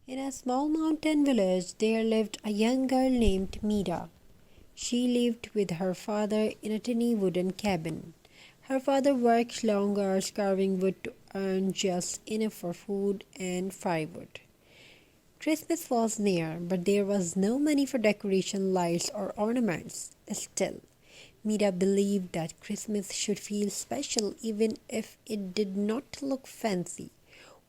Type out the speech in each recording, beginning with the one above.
In a small mountain village, there lived a young girl named Mira. She lived with her father in a tiny wooden cabin. Her father worked long hours carving wood to earn just enough for food and firewood. Christmas was near, but there was no money for decoration, lights, or ornaments. Still, Mira believed that Christmas should feel special even if it did not look fancy.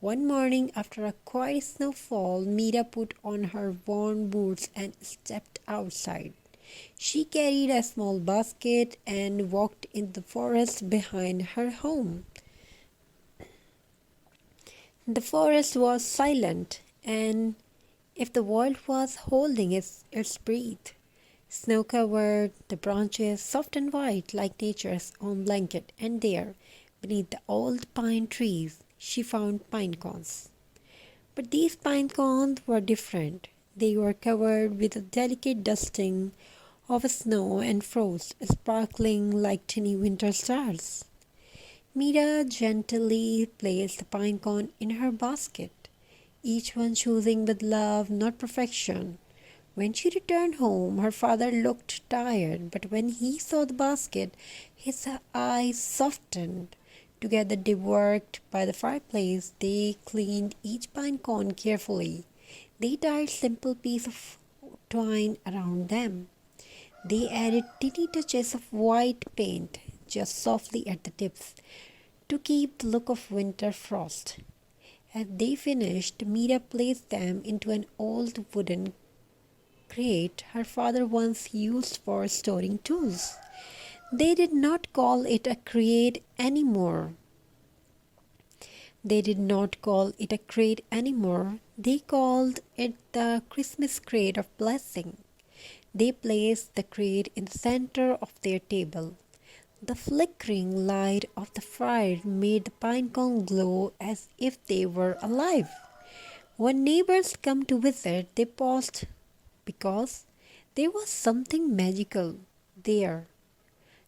One morning, after a quiet snowfall, Mira put on her worn boots and stepped outside. She carried a small basket and walked in the forest behind her home. The forest was silent, and if the world was holding its breath, snow covered the branches, soft and white like nature's own blanket, and there, beneath the old pine trees, she found pine cones. But these pine cones were different. They were covered with a delicate dusting of snow and frost, sparkling like tiny winter stars. Mira gently placed the pine cone in her basket, each one choosing with love, not perfection. When she returned home, her father looked tired, but when he saw the basket, his eyes softened. Together they worked by the fireplace. They cleaned each pine cone carefully. They tied simple pieces of twine around them. They added tiny touches of white paint just softly at the tips to keep the look of winter frost. As they finished, Mira placed them into an old wooden crate her father once used for storing tools. They did not call it a crate anymore. They did not call it a crate anymore. They called it the Christmas crate of blessing. They placed the crate in the center of their table. The flickering light of the fire made the pine cone glow as if they were alive. When neighbors come to visit, they paused because there was something magical there,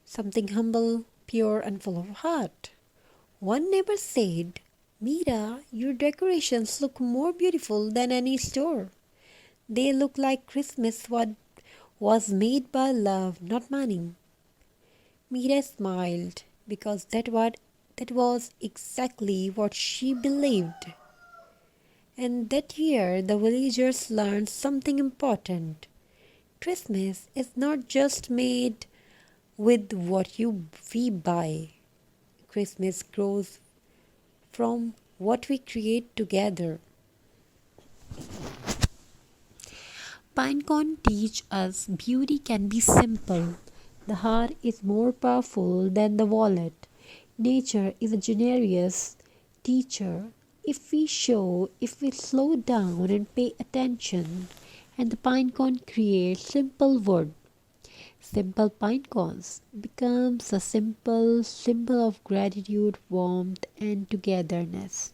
something humble, pure, and full of heart. One neighbor said, Mira, your decorations look more beautiful than any store. They look like Christmas what was made by love, not money. Mira smiled because that was exactly what she believed. And that year the villagers learned something important. Christmas is not just made with what we buy. Christmas grows from what we create together. Pinecone teach us beauty can be simple. The heart is more powerful than the wallet. Nature is a generous teacher if we slow down and pay attention. And the pinecone creates simple wood. Simple pinecones becomes a simple symbol of gratitude, warmth, and togetherness.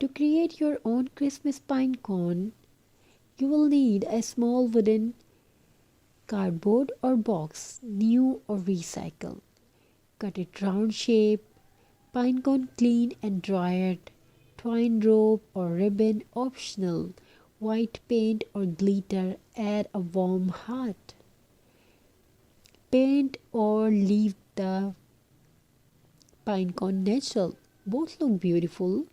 To create your own Christmas pinecone, you will need a small wooden cardboard or box, new or recycled. Cut it round shape, pinecone clean and dried, twine rope or ribbon optional, white paint or glitter add a warm heart. Paint or leave the pinecone natural. Both look beautiful.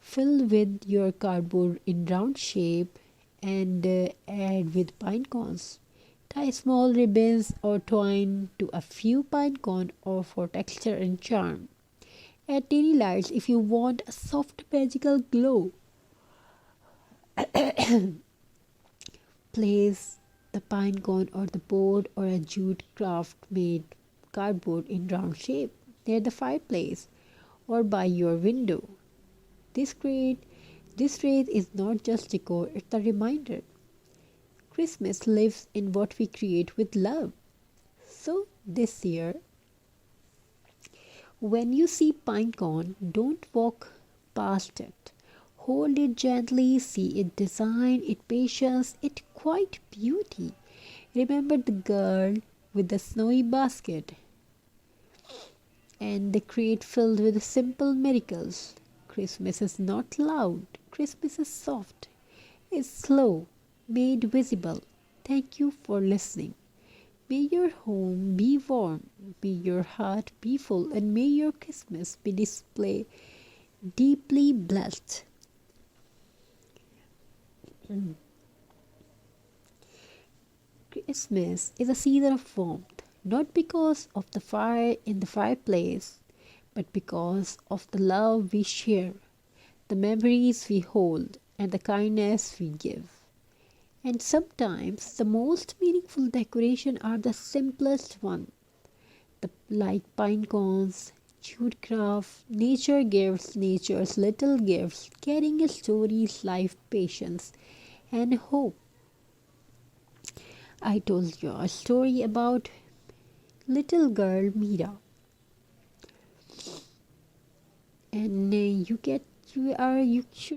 Fill with your cardboard in round shape and add with pine cones. Tie small ribbons or twine to a few pine cone or for texture and charm. Add tiny lights if you want a soft magical glow. Place the pine cone or the board or a jute craft made cardboard in round shape near the fireplace or by your window. This crate, this wreath is not just decor, it's a reminder. Christmas lives in what we create with love. So this year, when you see pinecone, don't walk past it. Hold it gently, see it design, it patience, it quiet beauty. Remember the girl with the snowy basket and the crate filled with simple miracles. Christmas is not loud. Christmas is soft, is slow, made visible. Thank you for listening. May your home be warm, may your heart be full, and may your Christmas be display deeply blessed. Christmas is a season of warmth, not because of the fire in the fireplace, but because of the love we share, the memories we hold, and the kindness we give. And sometimes the most meaningful decoration are the simplest ones, like pine cones, jute craft, nature gifts, nature's little gifts, carrying a story's life, patience, and hope. I told you a story about little girl Mira, and you should